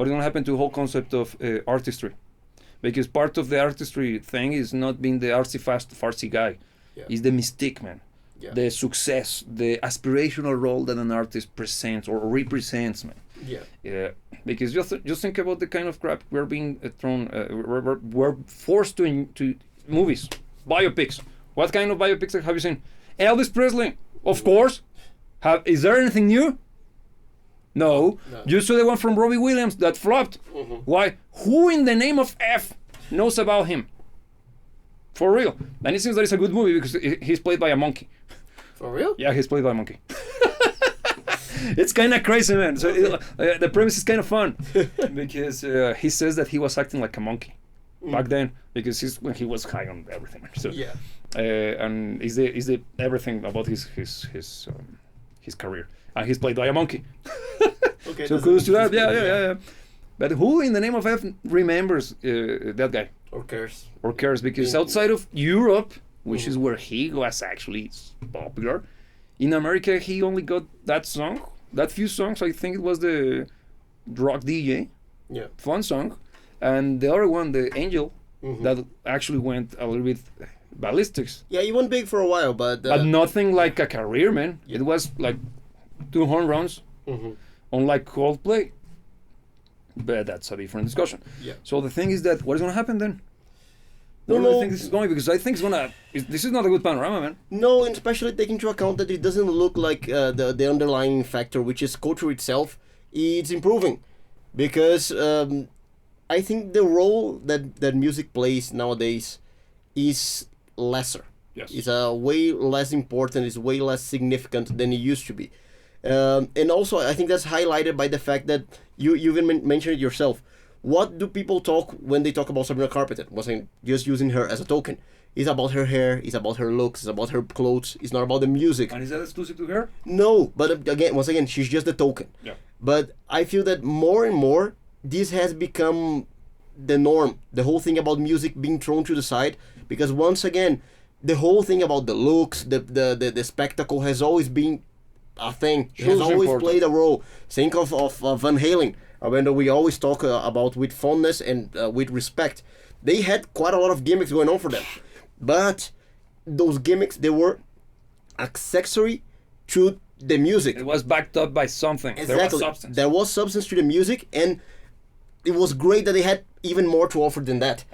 what is going to happen to the whole concept of artistry? Because part of the artistry thing is not being the artsy-fartsy guy. Yeah. It's the mystique, man. Yeah. The success, the aspirational role that an artist presents or represents, man. Yeah. Because just think about the kind of crap we're being thrown. We're forced to movies, biopics. What kind of biopics have you seen? Elvis Presley, of course. Is there anything new? No. You saw the one from Robbie Williams that flopped. Mm-hmm. Why? Who in the name of F knows about him? For real. And it seems that it's a good movie because he's played by a monkey. For real? Yeah, he's played by a monkey. It's kind of crazy, man. So the premise is kind of fun because he says that he was acting like a monkey back then because when he was high on everything. So, Yeah. And is the everything about his career, and he's played by a monkey. Okay. So kudos to that. Yeah. But who in the name of F remembers that guy? Or cares? Or cares? Because outside of Europe, which is where he was actually popular, in America he only got that few songs. I think it was the Rock DJ, fun song, and the other one, the Angel, that actually went a little bit ballistics. Yeah, he went big for a while, but nothing like a career, man. Yeah. It was like 2 home runs, unlike Coldplay. But that's a different discussion. Yeah. So the thing is that what is going to happen then? No, Where do you think this is going? Because I think this is not a good panorama, man. No, and especially taking into account that it doesn't look like the underlying factor, which is culture itself, it's improving. Because I think the role that music plays nowadays is lesser. Yes. It's way less important, it's way less significant than it used to be. And also, I think that's highlighted by the fact that you even mentioned it yourself. What do people talk when they talk about Sabrina Carpenter? Wasn't just using her as a token. It's about her hair, it's about her looks, it's about her clothes, it's not about the music. And is that exclusive to her? No, but once again, she's just a token. Yeah. But I feel that more and more, this has become the norm. The whole thing about music being thrown to the side. Because once again, the whole thing about the looks, the spectacle has always been a thing. It has always played a role. Think of Van Halen, when we always talk about with fondness and with respect. They had quite a lot of gimmicks going on for them. But those gimmicks, they were accessory to the music. It was backed up by something. Exactly. There was substance. There was substance to the music, and it was great that they had even more to offer than that.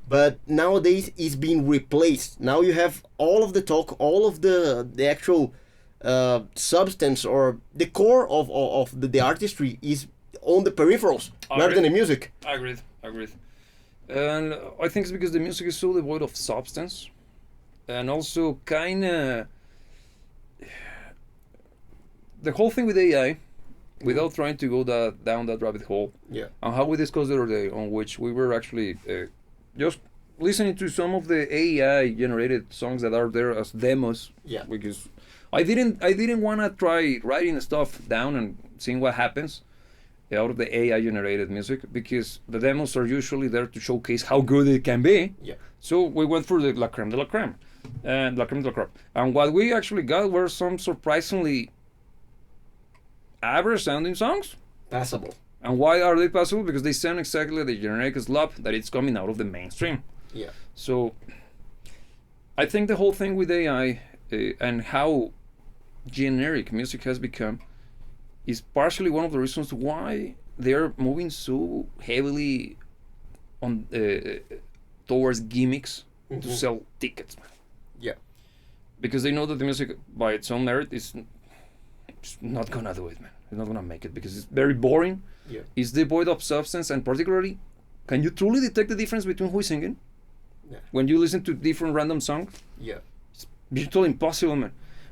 But nowadays, it's being replaced. Now you have all of the talk, all of the actual substance or the core of the artistry is on the peripherals rather than the music. I agree. And I think it's because the music is so devoid of substance, and also kind of the whole thing with AI, without trying to go down that rabbit hole. Yeah. And how we discussed the other day, on which we were actually just listening to some of the AI generated songs that are there as demos. Yeah. Because I didn't want to try writing stuff down and seeing what happens out of the AI generated music, because the demos are usually there to showcase how good it can be. Yeah. So we went for the la creme de la creme and la creme de la creme. And what we actually got were some surprisingly average sounding songs. Passable. And why are they passable? Because they sound exactly like the generic slop that it's coming out of the mainstream. Yeah. So I think the whole thing with AI and how generic music has become is partially one of the reasons why they're moving so heavily on towards gimmicks to sell tickets, man. Yeah. Because they know that the music by its own merit is not gonna do it, man. It's not gonna make it because it's very boring. Yeah. It's devoid of substance, and particularly, can you truly detect the difference between who is singing? Yeah. When you listen to different random songs? Yeah. It's virtually impossible, man.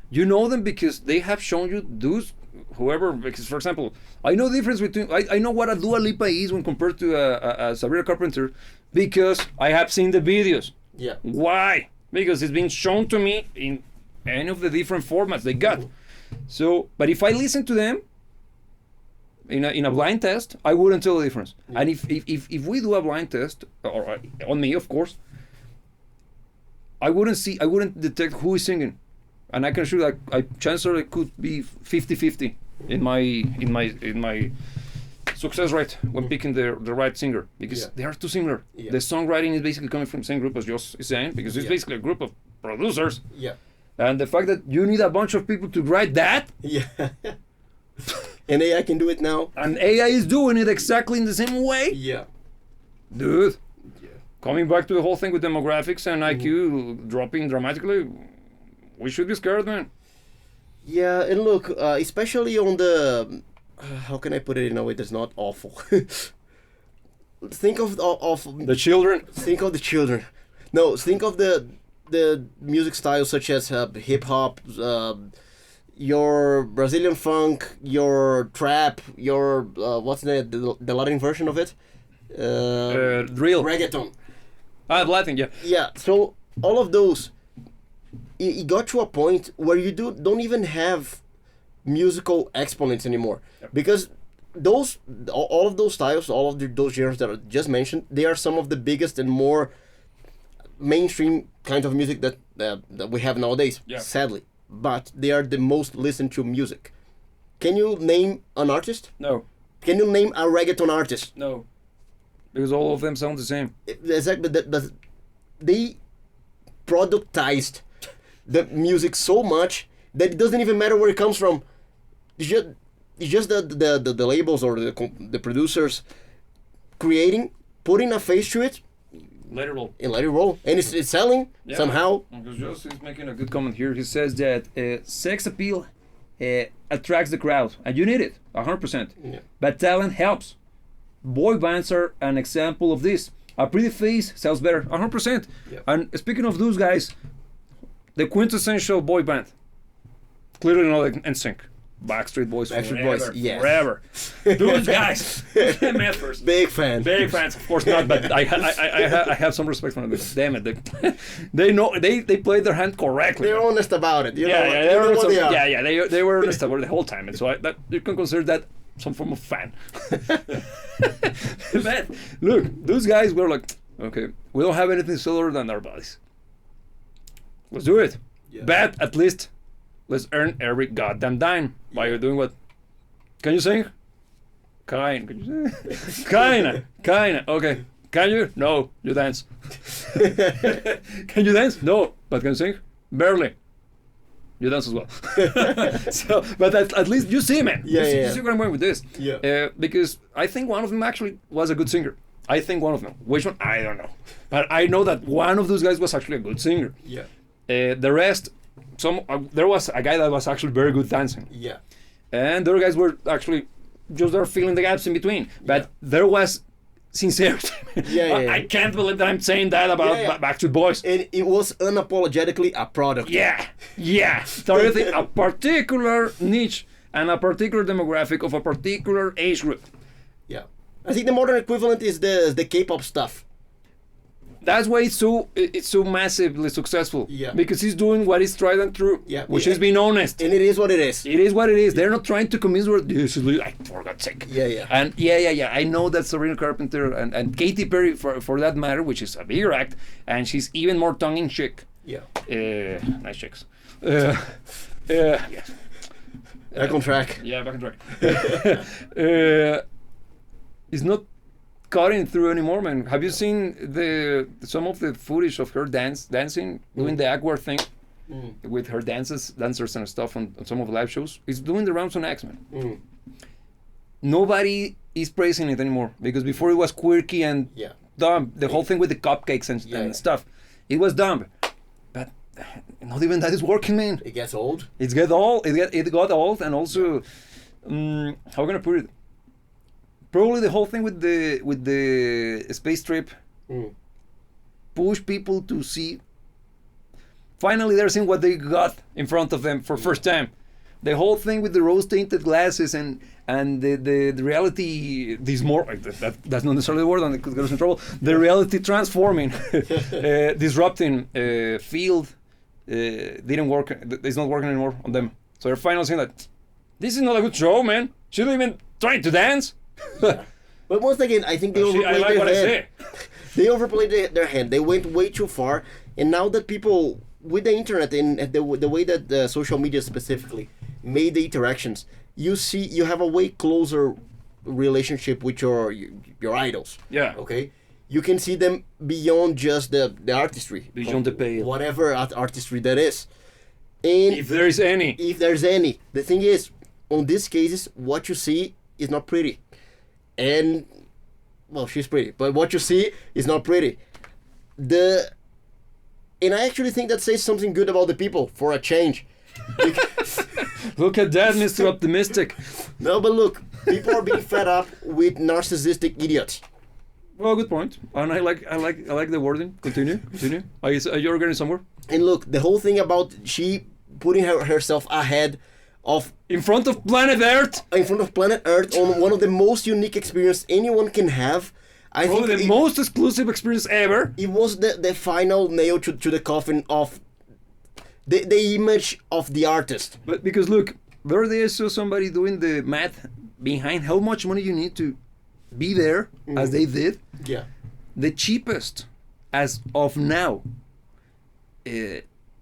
You know them because they have shown you those, whoever, because for example, I know the difference between, I know what a Dua Lipa is when compared to a Sabrina Carpenter because I have seen the videos. Yeah. Why? Because it's been shown to me in any of the different formats they got. So, but if I listen to them in a blind test, I wouldn't tell the difference. Yeah. And if we do a blind test, or on me, of course, I wouldn't detect who is singing. And I can assure that chances are it could be 50-50 in my success rate when picking the right singer, because Yeah. they are too similar. Yeah. The songwriting is basically coming from the same group as Joss is saying, because it's Yeah. basically a group of producers. Yeah. And the fact that you need a bunch of people to write that, Yeah. And AI can do it now. and AI is doing it exactly in the same way, Yeah. dude. Yeah. Coming back to the whole thing with demographics and IQ dropping dramatically, we should be scared, man. Yeah, and look, especially on the, how can I put it in a way that's not awful? Think of The children. think of the children. No, think of the music styles such as hip hop, your Brazilian funk, your trap, your what's the Latin version of it? Drill. Reggaeton. Latin, yeah. Yeah, so all of those, it got to a point where you don't even have musical exponents anymore. Yep. Because all of those styles, all of those genres that I just mentioned, they are some of the biggest and more mainstream kind of music that we have nowadays, Yeah. sadly. But they are the most listened to music. Can you name an artist? No, Can you name a reggaeton artist? no. Because all of them sound the same. Exactly, but they productized the music so much that it doesn't even matter where it comes from. It's just the labels or the producers creating, putting a face to it, Let it roll. and let it roll, and it's selling Yeah. somehow. Because Joss is making a good comment here. He says that sex appeal attracts the crowd, and you need it, 100%. Yeah. But talent helps. Boy bands are an example of this. A pretty face sells better, 100%. Yeah. And speaking of those guys, the quintessential boy band, clearly not like NSYNC. Backstreet Boys, Backstreet forever, Boys, yes. forever. Those guys, I met first. Big fan. Big fans, of course not, but I have some respect for them. Damn it, they know they played their hand correctly. They're honest about it. You know, Yeah, you know they what were they are. they were honest about it the whole time, and so that you can consider that some form of fan. But look, those guys were like, okay, we don't have anything sooner than our bodies. Let's do it. Yeah. But at least let's earn every goddamn dime by doing what? Can you sing? Can you sing? Kinda. Okay. Can you? No. You dance. Can you dance? No. But can you sing? Barely. You dance as well. So, but at least you see, man. Yeah, You see where I'm going with this. Yeah. Because I think one of them actually was a good singer. I think one of them. Which one? I don't know. But I know that one of those guys was actually a good singer. Yeah. The rest, there was a guy that was actually very good dancing, Yeah. and the other guys were actually just there filling the gaps in between. But there was sincerity. Yeah. I can't believe that I'm saying that about Backstreet Boys. And it was unapologetically a product. Yeah. Targeting a particular niche and a particular demographic of a particular age group. Yeah. I think the modern equivalent is the K-pop stuff. That's why it's so massively successful. Yeah. Because he's doing what is tried and true. Yeah. Which Yeah. is being honest. And it is what it is. It is what it is. They're not trying to convince you this is like, for God's sake. Yeah. And yeah. I know that Sabrina Carpenter and Katy Perry for that matter, which is a bigger act, and she's even more tongue-in-cheek. Yeah. Nice chicks. Yes. Back on track. Yeah, back on track. It's not cutting through anymore, man. Have you seen some of the footage of her dancing, doing the awkward thing with her dancers and stuff on some of the live shows? It's doing the rounds on X, man. Nobody is praising it anymore because before it was quirky and dumb. The whole thing with the cupcakes and stuff, it was dumb. But not even that is working, man. It gets old. It got old, and also, how can I put it? Probably the whole thing with the space trip push people to see. Finally, they're seeing what they got in front of them for first time. The whole thing with the rose-tinted glasses and the reality, that's not necessarily the word, and it could get us in trouble. The reality transforming, disrupting field didn't work. It's not working anymore on them. So they're finally saying that this is not a good show, man. She's not even trying to dance. But once again, I think they overplayed I like their what hand. They overplayed their hand. They went way too far, and now that people with the internet and the way that social media specifically made the interactions, you have a way closer relationship with your idols. Yeah. Okay, you can see them beyond just the artistry, Beyond the pale. whatever artistry that is, and If there is any. if there's any. The thing is, on these cases, what you see is not pretty, and well, she's pretty, but what you see is not pretty. And I actually think that says something good about the people for a change. Look at that, Mr. Optimistic. No, but look, people are being fed up with narcissistic idiots. Well, good point. And I like the wording. Continue. Are you getting somewhere? And look, the whole thing about she putting herself ahead of In front of planet Earth. in front of planet Earth on one of the most unique experiences anyone can have. I think Probably the most exclusive experience ever. it was the final nail to the coffin of the image of the artist. But because look, the other day I saw somebody doing the math behind how much money you need to be there, as they did. Yeah. The cheapest, as of now,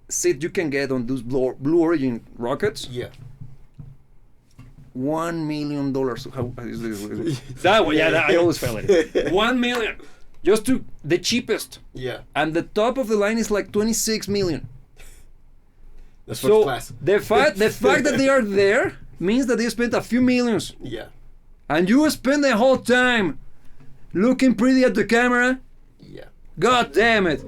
seat you can get on those Blue Origin rockets, Yeah. $1 million. How is this? That one, yeah, I always fell at it. 1 million, just to the cheapest, Yeah. and the top of the line is like 26 million. That's first So class. the fact that they are there means that they spent a few millions, Yeah. and you spend the whole time looking pretty at the camera. Yeah. God damn it!